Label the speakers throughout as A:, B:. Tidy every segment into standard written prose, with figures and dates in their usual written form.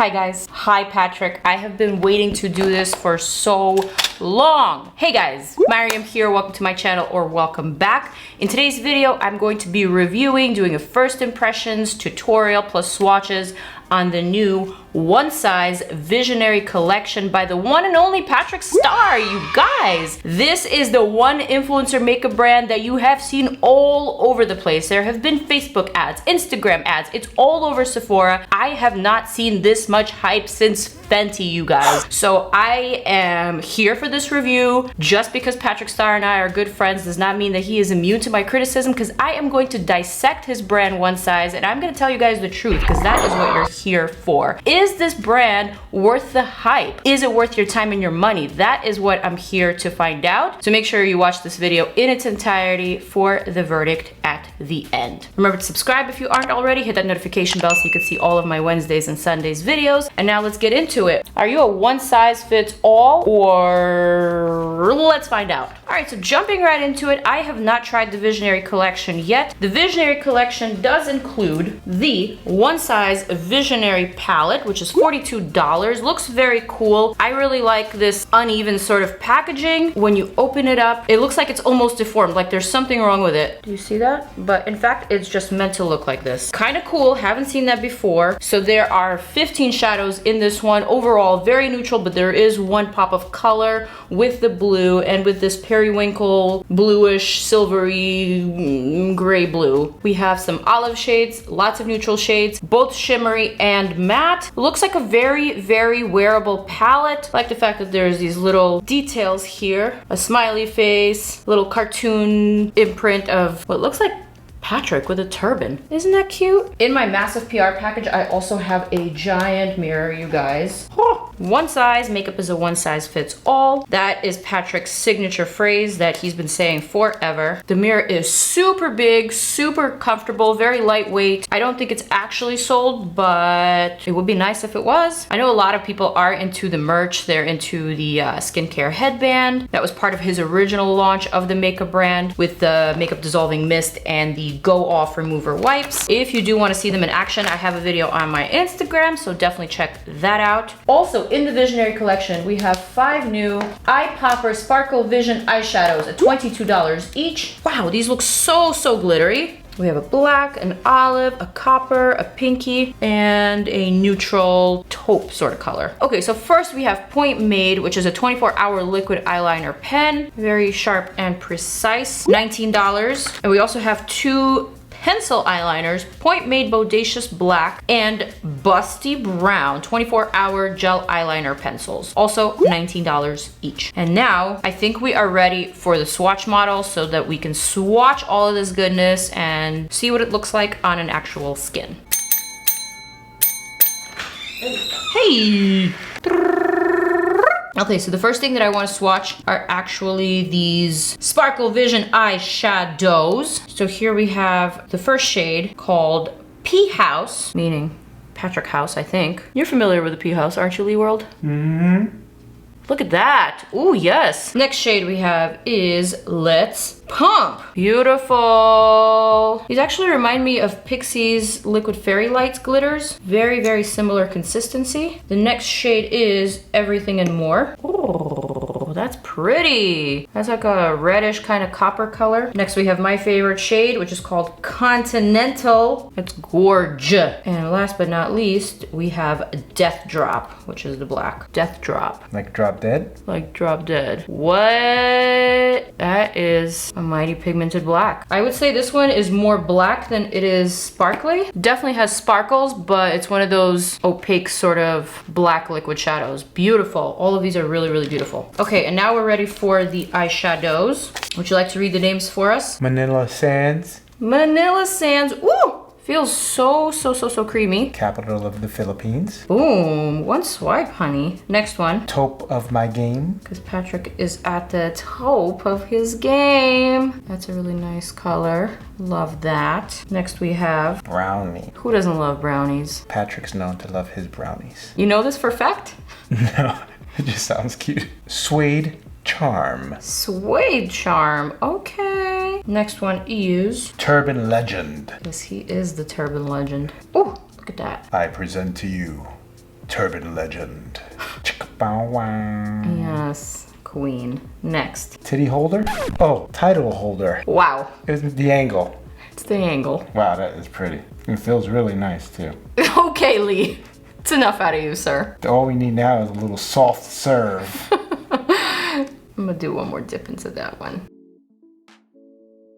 A: Hi guys. Hi Patrick. I have been waiting to do this for so long. Hey guys, Maryam here. Welcome to my channel, or welcome back. In today's video, I'm going to be doing a first impressions tutorial plus swatches on the new One Size Visionary collection by the one and only Patrick STARRR, you guys. This is the one influencer makeup brand that you have seen all over the place. There have been Facebook ads, Instagram ads, it's all over Sephora. I have not seen this much hype since Fenty, you guys. So I am here for this review. Just because Patrick STARRR and I are good friends does not mean that he is immune to my criticism, because I am going to dissect his brand One Size, and I'm gonna tell you guys the truth, because that is what you're here for. Is this brand worth the hype? Is it worth your time and your money? That is what I'm here to find out. So make sure you watch this video in its entirety for the verdict at the end. Remember to subscribe if you aren't already. Hit that notification bell so you can see all of my Wednesdays and Sundays videos. And now let's get into it. Are you a one size fits all, or let's find out. All right, so jumping right into it, I have not tried the Visionary collection yet. The Visionary collection does include the One Size Visionary palette, which is $42. Looks very cool. I really like this uneven sort of packaging. When you open it up, it looks like it's almost deformed, like there's something wrong with it. Do you see that? But in fact, it's just meant to look like this. Kind of cool, haven't seen that before. So there are 15 shadows in this one. Overall, very neutral, but there is one pop of color with the blue and with this periwinkle bluish, silvery, gray blue. We have some olive shades, lots of neutral shades, both shimmery and matte. Looks like a very, very wearable palette. I like the fact that there's these little details here. A smiley face, little cartoon imprint of what looks like Patrick with a turban. Isn't that cute? In my massive PR package, I also have a giant mirror, you guys. One size, makeup is a one size fits all. That is Patrick's signature phrase that he's been saying forever. The mirror is super big, super comfortable, very lightweight. I don't think it's actually sold, but it would be nice if it was. I know a lot of people are into the merch. They're into the skincare headband. That was part of his original launch of the makeup brand, with the makeup dissolving mist and the go off remover wipes. If you do want to see them in action, I have a video on my Instagram, so definitely check that out. Also in the Visionary collection, we have 5 new Eye Popper Sparkle Vision eyeshadows at $22 each. Wow, these look so glittery. We have a black, an olive, a copper, a pinky, and a neutral taupe sort of color. Okay, so first we have Point Made, which is a 24-hour liquid eyeliner pen. Very sharp and precise, $19. And we also have 2 pencil eyeliners, Point Made Bodacious Black and Busty Brown 24-hour gel eyeliner pencils, also $19 each. And now I think we are ready for the swatch model so that we can swatch all of this goodness and see what it looks like on an actual skin. Hey! Okay, so the first thing that I want to swatch are actually these Sparkle Vision eyeshadows. So here we have the first shade called P House, meaning Patrick House, I think. You're familiar with the P House, aren't you, Lee World? Mm-hmm. Look at that. Ooh, yes. Next shade we have is Let's Pump. Beautiful. These actually remind me of PIXI's Liquid Fairy Lights glitters. Very, very similar consistency. The next shade is Everything and More. Oh, that's pretty. That's like a reddish kind of copper color. Next we have my favorite shade, which is called Continental. It's gorgeous. And last but not least, we have Death Drop, which is the black. Death Drop.
B: Like Drop Dead?
A: Like Drop Dead. What? That is a mighty pigmented black. I would say this one is more black than it is sparkly. Definitely has sparkles, but it's one of those opaque sort of black liquid shadows. Beautiful. All of these are really, really beautiful. Okay, and now we're ready for the eyeshadows. Would you like to read the names for us?
B: Manila Sands.
A: Manila Sands. Ooh! Feels so creamy.
B: Capital of the Philippines.
A: Boom. One swipe, honey. Next one.
B: Top of my game.
A: Because Patrick is at the top of his game. That's a really nice color. Love that. Next we have
B: Brownie.
A: Who doesn't love brownies?
B: Patrick's known to love his brownies.
A: You know this for a fact?
B: No, it just sounds cute. Suede Charm.
A: Suede Charm. Okay. Next one is
B: Turban Legend.
A: Yes, he is the Turban Legend. Oh, look at that.
B: I present to you Turban legend. Chicka bow wow.
A: Yes, queen. Next.
B: Titty holder? Oh, title holder.
A: Wow.
B: It's the angle.
A: It's the angle.
B: Wow, that is pretty. It feels really nice too.
A: Okay, Lee. It's enough out of you, sir.
B: All we need now is a little soft serve.
A: I'm gonna do one more dip into that one.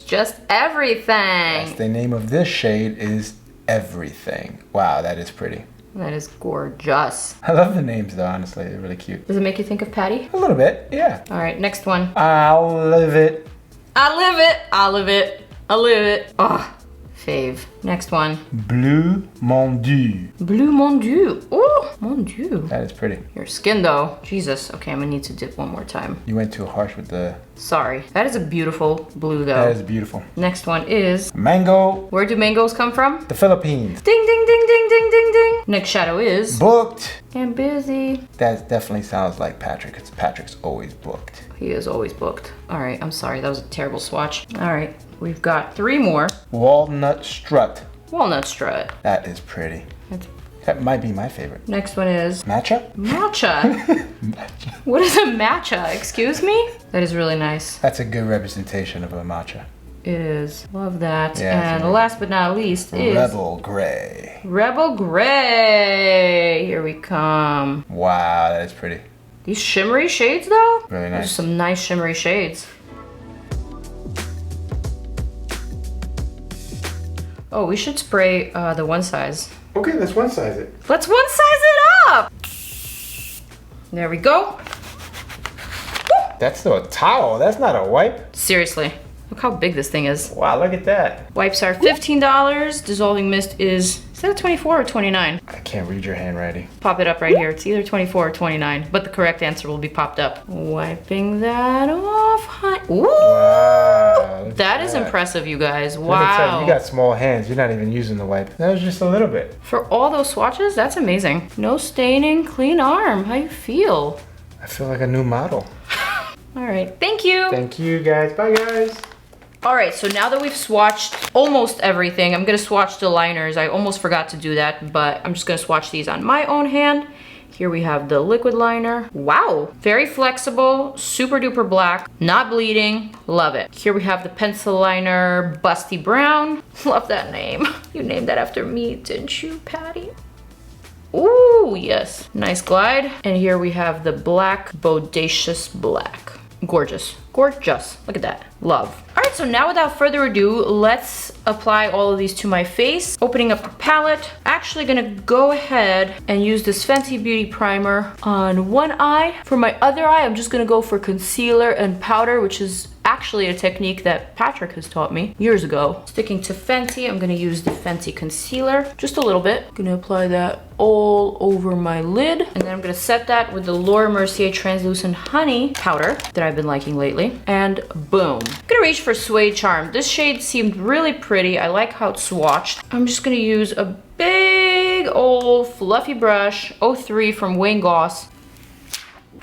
A: Just everything.
B: Yes, the name of this shade is Everything. Wow, that is pretty.
A: That is gorgeous.
B: I love the names though, honestly. They're really cute.
A: Does it make you think of Patty?
B: A little bit, yeah.
A: All right, next one.
B: I'll live it.
A: I live it. I live it. I live it. Oh, fave. Next one.
B: Bleu Mon Dieu.
A: Bleu Mon Dieu. Oh, Mon Dieu.
B: That is pretty.
A: Your skin though. Jesus. Okay, I'm gonna need to dip one more time.
B: You went too harsh with the...
A: Sorry. That is a beautiful blue though.
B: That is beautiful.
A: Next one is...
B: Mango.
A: Where do mangoes come from?
B: The Philippines.
A: Ding, ding, ding, ding, ding, ding, ding. Next shadow is...
B: Booked.
A: I'm busy.
B: That definitely sounds like Patrick. It's Patrick's always booked.
A: He is always booked. All right, I'm sorry. That was a terrible swatch. All right, we've got 3 more.
B: Walnut strut.
A: Walnut strut.
B: That is pretty.
A: That's...
B: That might be my favorite.
A: Next one is...
B: Matcha?
A: Matcha.
B: Matcha.
A: What is a matcha? Excuse me? That is really nice.
B: That's a good representation of a matcha.
A: It is. Love that.
B: Yeah,
A: and last but not least is...
B: Rebel Gray.
A: Rebel Gray. Here we come.
B: Wow, that is pretty.
A: These shimmery shades though?
B: Really
A: Those
B: nice.
A: are some nice shimmery shades. Oh, we should spray the one size.
B: Okay, let's one size it.
A: Let's one size it up! There we go.
B: That's still a towel. That's not a wipe.
A: Seriously, look how big this thing is.
B: Wow, look at that.
A: Wipes are $15. Dissolving mist is that 24 or 29?
B: I can't read your handwriting.
A: Pop it up right here. It's either 24 or 29, but the correct answer will be popped up. Wiping that off, honey. Ooh!
B: Wow. look
A: That
B: at
A: is impressive, you guys.
B: Let me tell you,
A: Wow.
B: you got small hands. You're not even using the wipe. That was just a little bit.
A: For all those swatches, that's amazing. No staining, clean arm. How you feel?
B: I feel like a new model.
A: All right, thank you.
B: Thank you, guys. Bye, guys.
A: All right, so now that we've swatched almost everything, I'm gonna swatch the liners. I almost forgot to do that, but I'm just gonna swatch these on my own hand. Here we have the liquid liner. Wow, very flexible, super duper black, not bleeding, love it. Here we have the pencil liner, Busty Brown. Love that name. You named that after me, didn't you, Patty? Ooh, yes, nice glide. And here we have the black, Bodacious Black. Gorgeous, gorgeous, look at that, love. All right, so now without further ado, let's apply all of these to my face. Opening up the palette, actually gonna go ahead and use this Fenty Beauty primer on one eye. For my other eye, I'm just gonna go for concealer and powder, which is actually a technique that Patrick has taught me years ago. Sticking to Fenty, I'm gonna use the Fenty concealer, just a little bit. Gonna apply that all over my lid. And then I'm gonna set that with the Laura Mercier Translucent Honey powder that I've been liking lately. And boom. I'm gonna reach for Suede Charm. This shade seemed really pretty. I like how it's swatched. I'm just gonna use a big old fluffy brush, 03 from Wayne Goss.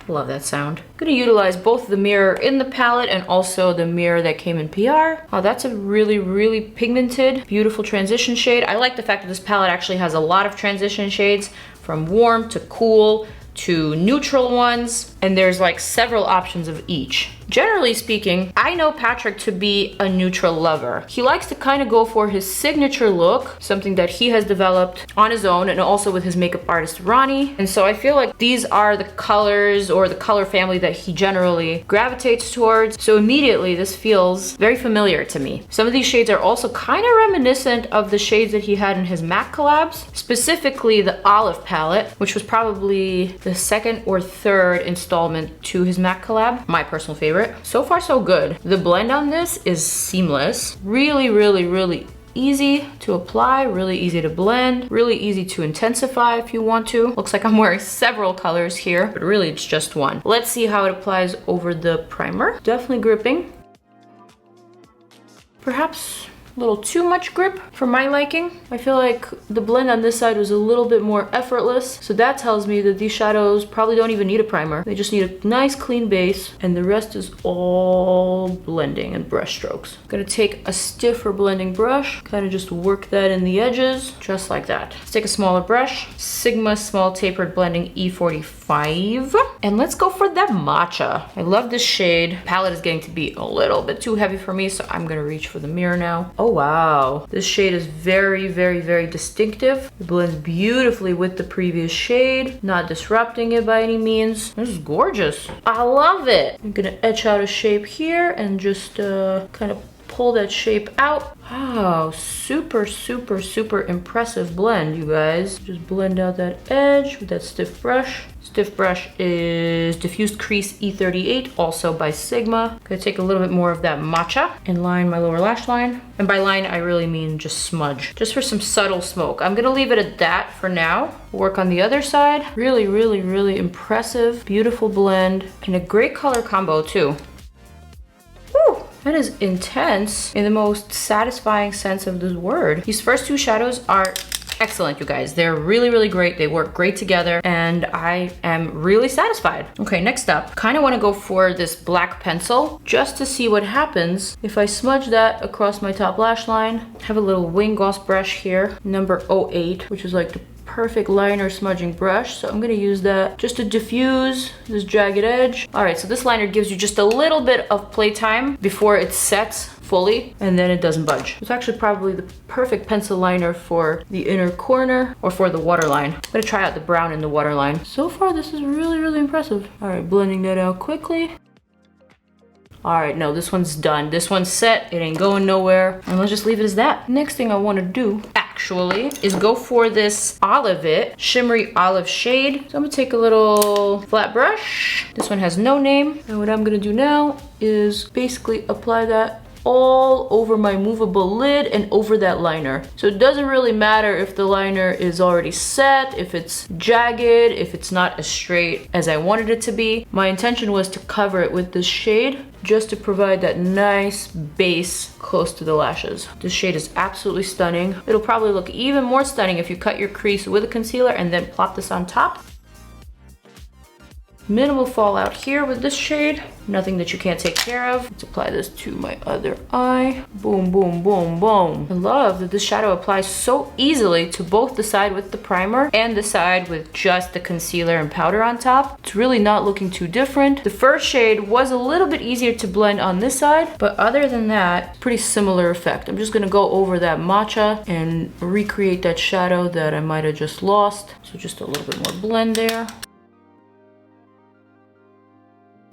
A: Love that sound. I'm gonna utilize both the mirror in the palette and also the mirror that came in PR. Oh, that's a really, really pigmented, beautiful transition shade. I like the fact that this palette actually has a lot of transition shades, from warm to cool to neutral ones, and there's like several options of each. Generally speaking, I know Patrick to be a neutral lover. He likes to kind of go for his signature look, something that he has developed on his own and also with his makeup artist Ronnie. And so I feel like these are the colors or the color family that he generally gravitates towards. So immediately this feels very familiar to me. Some of these shades are also kind of reminiscent of the shades that he had in his MAC collabs, specifically the Olive palette, which was probably the second or third installment to his MAC collab, my personal favorite. So far so good. The blend on this is seamless. Really, really, really easy to apply, really easy to blend, really easy to intensify if you want to. Looks like I'm wearing several colors here, but really it's just one. Let's see how it applies over the primer. Definitely gripping. Perhaps A little too much grip for my liking. I feel like the blend on this side was a little bit more effortless. So that tells me that these shadows probably don't even need a primer. They just need a nice clean base and the rest is all blending and brush strokes. I'm gonna take a stiffer blending brush, kind of just work that in the edges, just like that. Let's take a smaller brush, Sigma Small Tapered Blending E45. And let's go for that matcha. I love this shade. Palette is getting to be a little bit too heavy for me, so I'm gonna reach for the mirror now. Oh wow, this shade is very, very, very distinctive. It blends beautifully with the previous shade, not disrupting it by any means. This is gorgeous. I love it. I'm gonna etch out a shape here and just kind of pull that shape out. Wow, super, super, super impressive blend, you guys. Just blend out that edge with that stiff brush. Stiff brush is Diffused Crease E38, also by Sigma. Gonna take a little bit more of that matcha and line my lower lash line. And by line, I really mean just smudge, just for some subtle smoke. I'm gonna leave it at that for now. Work on the other side. Really, really, really impressive, beautiful blend, and a great color combo too. Woo! That is intense in the most satisfying sense of this word. These first two shadows are excellent, you guys. They're really, really great. They work great together and I am really satisfied. Okay, next up, kind of want to go for this black pencil just to see what happens if I smudge that across my top lash line. I have a little wing gloss brush here, number 08, which is like the perfect liner smudging brush. So I'm gonna use that just to diffuse this jagged edge. All right, so this liner gives you just a little bit of playtime before it sets fully and then it doesn't budge. It's actually probably the perfect pencil liner for the inner corner or for the waterline. I'm gonna try out the brown in the waterline. So far, this is really, really impressive. All right, blending that out quickly. All right, no, this one's done. This one's set, it ain't going nowhere. And let's just leave it as that. Next thing I wanna do actually is go for this Olive shimmery olive shade. So I'm gonna take a little flat brush. This one has no name. And what I'm gonna do now is basically apply that all over my movable lid and over that liner. So it doesn't really matter if the liner is already set, if it's jagged, if it's not as straight as I wanted it to be. My intention was to cover it with this shade just to provide that nice base close to the lashes. This shade is absolutely stunning. It'll probably look even more stunning if you cut your crease with a concealer and then plop this on top. Minimal fallout here with this shade. Nothing that you can't take care of. Let's apply this to my other eye. Boom, boom, boom, boom. I love that this shadow applies so easily to both the side with the primer and the side with just the concealer and powder on top. It's really not looking too different. The first shade was a little bit easier to blend on this side, but other than that, pretty similar effect. I'm just gonna go over that matcha and recreate that shadow that I might have just lost. So just a little bit more blend there.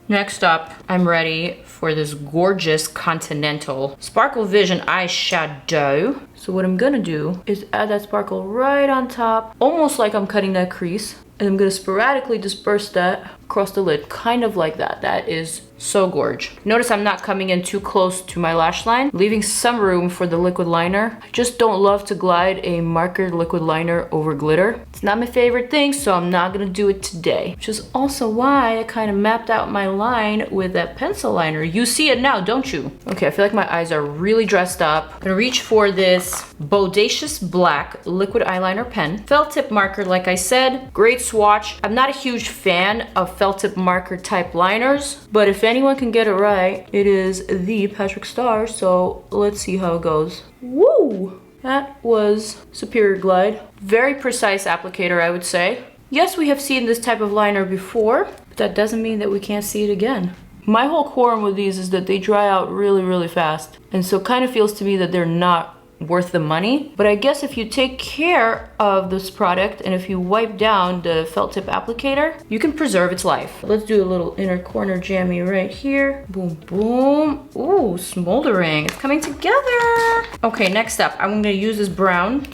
A: Next up, I'm ready for this gorgeous Continental Sparkle Vision eyeshadow. So what I'm gonna do is add that sparkle right on top, almost like I'm cutting that crease. And I'm gonna sporadically disperse that across the lid, kind of like that. That is so gorge. Notice I'm not coming in too close to my lash line, leaving some room for the liquid liner. I just don't love to glide a marker liquid liner over glitter. It's not my favorite thing, so I'm not gonna do it today. Which is also why I kind of mapped out my line with that pencil liner. You see it now, don't you? Okay, I feel like my eyes are really dressed up. I'm gonna reach for this Bodacious Black liquid eyeliner pen. Felt tip marker, like I said, great swatch. I'm not a huge fan of felt tip marker type liners, but if anyone can get it right, it is the Patrick Starrr, so let's see how it goes. Woo! That was Superior Glide. Very precise applicator, I would say. Yes, we have seen this type of liner before, but that doesn't mean that we can't see it again. My whole quorum with these is that they dry out really, really fast. And so it kind of feels to me that they're not worth the money. But I guess if you take care of this product and if you wipe down the felt tip applicator, you can preserve its life. Let's do a little inner corner jammy right here. Boom, boom. Ooh, smoldering. It's coming together. Okay, next up, I'm gonna use this brown,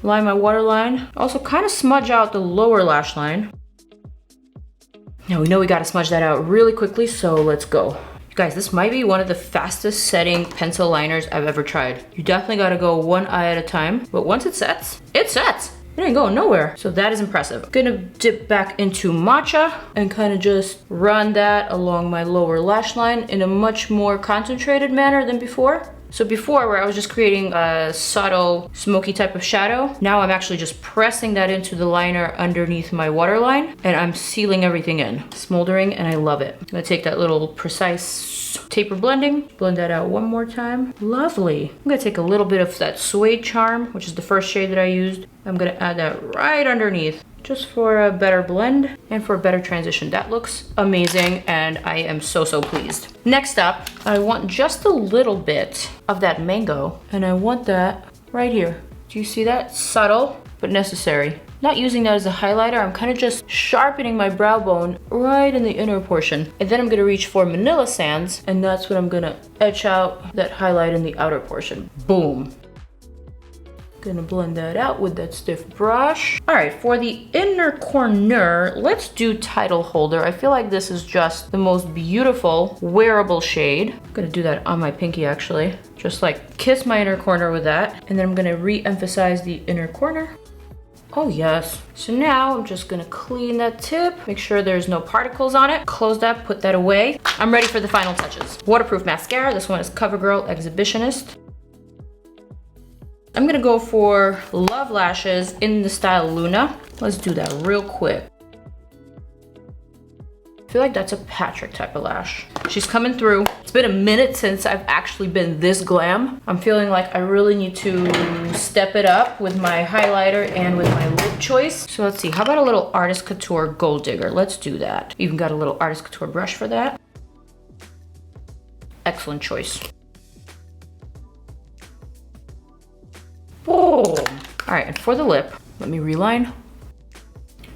A: line my waterline. Also kind of smudge out the lower lash line. Now we know we gotta smudge that out really quickly, so let's go. Guys, this might be one of the fastest setting pencil liners I've ever tried. You definitely gotta go one eye at a time, but once it sets, it sets. It ain't going nowhere. So that is impressive. I'm gonna dip back into matcha and kind of just run that along my lower lash line in a much more concentrated manner than before. So before, where I was just creating a subtle smoky type of shadow, now I'm actually just pressing that into the liner underneath my waterline, and I'm sealing everything in. Smoldering, and I love it. I'm gonna take that little precise taper blending, blend that out one more time. Lovely. I'm gonna take a little bit of that Suede Charm, which is the first shade that I used. I'm gonna add that right underneath, just for a better blend and for a better transition. That looks amazing, and I am so pleased. Next up, I want just a little bit of that mango, and I want that right here. Do you see that? Subtle, but necessary. Not using that as a highlighter, I'm kind of just sharpening my brow bone right in the inner portion. And then I'm gonna reach for Manila Sands, and that's what I'm gonna etch out that highlight in the outer portion. Boom. Gonna blend that out with that stiff brush. All right, for the inner corner, let's do Title Holder. I feel like this is just the most beautiful wearable shade. I'm gonna do that on my pinky actually. Just like kiss my inner corner with that. And then I'm gonna re-emphasize the inner corner. Oh yes. So now I'm just gonna clean that tip, make sure there's no particles on it, close that, put that away. I'm ready for the final touches. Waterproof mascara, this one is CoverGirl Exhibitionist. I'm gonna go for Love Lashes in the style Luna. Let's do that real quick. I feel like that's a Patrick type of lash. She's coming through. It's been a minute since I've actually been this glam. I'm feeling like I really need to step it up with my highlighter and with my lip choice. So let's see, how about a little Artist Couture Gold Digger? Let's do that. Even got a little Artist Couture brush for that. Excellent choice. Oh. All right, and for the lip, let me reline.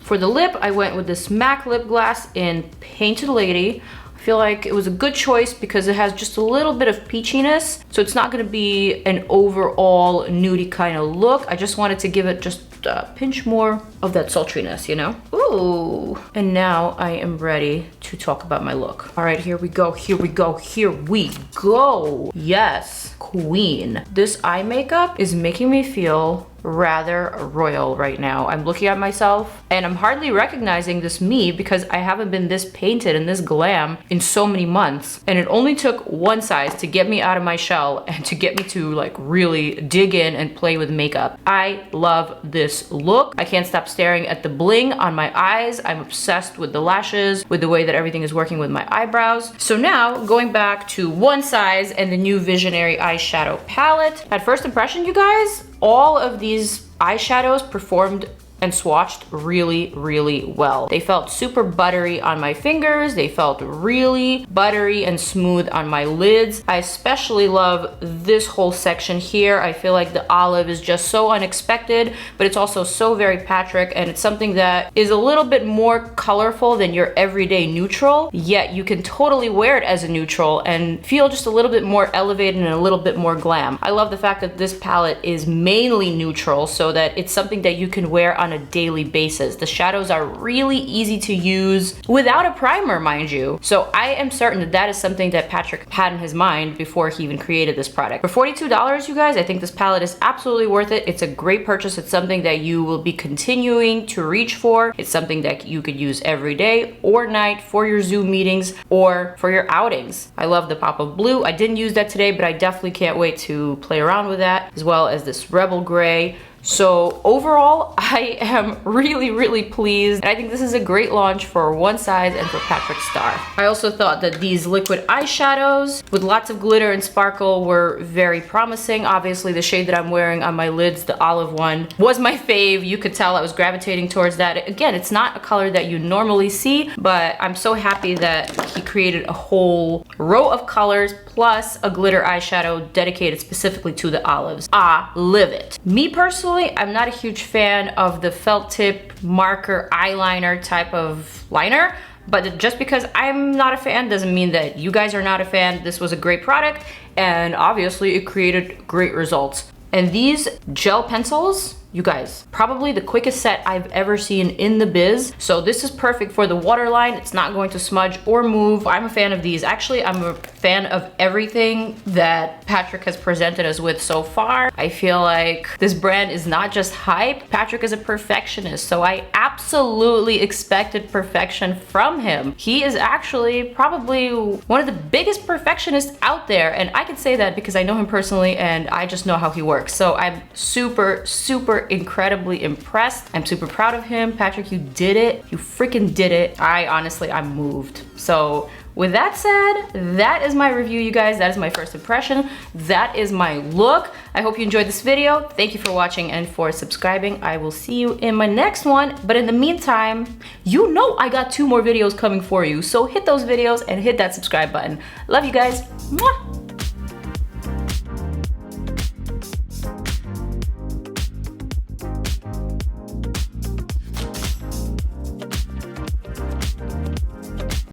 A: For the lip, I went with this MAC lip gloss in Painted Lady. I feel like it was a good choice because it has just a little bit of peachiness. So it's not gonna be an overall nudie kind of look. I just wanted to give it just a pinch more of that sultriness, you know? Ooh. And now I am ready to talk about my look. All right, here we go, here we go, here we go. Yes, queen. This eye makeup is making me feel rather royal right now. I'm looking at myself and I'm hardly recognizing this me because I haven't been this painted and this glam in so many months. And it only took one size to get me out of my shell and to get me to like really dig in and play with makeup. I love this look. I can't stop staring at the bling on my eyes. I'm obsessed with the lashes, with the way that everything is working with my eyebrows. So now going back to one size and the new Visionary eyeshadow palette. At first impression, you guys, all of these eyeshadows performed and swatched really well. They felt super buttery on my fingers. They felt really buttery and smooth on my lids. I especially love this whole section here. I feel like the olive is just so unexpected, but it's also so very Patrick, and it's something that is a little bit more colorful than your everyday neutral, yet you can totally wear it as a neutral and feel just a little bit more elevated and a little bit more glam. I love the fact that this palette is mainly neutral so that it's something that you can wear on a daily basis. The shadows are really easy to use without a primer, mind you. So I am certain that that is something that Patrick had in his mind before he even created this product. For $42, you guys, I think this palette is absolutely worth it. It's a great purchase. It's something that you will be continuing to reach for. It's something that you could use every day or night for your Zoom meetings or for your outings. I love the pop of blue. I didn't use that today, but I definitely can't wait to play around with that, as well as this Rebel Gray. So overall, I am really pleased. And I think this is a great launch for one size and for Patrick Starr. I also thought that these liquid eyeshadows with lots of glitter and sparkle were very promising. Obviously, the shade that I'm wearing on my lids, the olive one, was my fave. You could tell I was gravitating towards that. Again, it's not a color that you normally see, but I'm so happy that he created a whole row of colors plus a glitter eyeshadow dedicated specifically to the olives. I live it. Me personally, I'm not a huge fan of the felt tip marker eyeliner type of liner, but just because I'm not a fan doesn't mean that you guys are not a fan. This was a great product and obviously it created great results. And these gel pencils, You guys, probably the quickest set I've ever seen in the biz. So this is perfect for the waterline. It's not going to smudge or move. I'm a fan of these. Actually, I'm a fan of everything that Patrick has presented us with so far. I feel like this brand is not just hype. Patrick is a perfectionist, so I absolutely expected perfection from him. He is actually probably one of the biggest perfectionists out there, and I can say that because I know him personally and I just know how he works. So I'm super, super incredibly impressed. I'm super proud of him. Patrick, you did it. You freaking did it. I'm moved. So with that said, that is my review, you guys. That is my first impression. That is my look. I hope you enjoyed this video. Thank you for watching and for subscribing. I will see you in my next one. But in the meantime, you know I got 2 more videos coming for you. So hit those videos and hit that subscribe button. Love you guys. Mwah!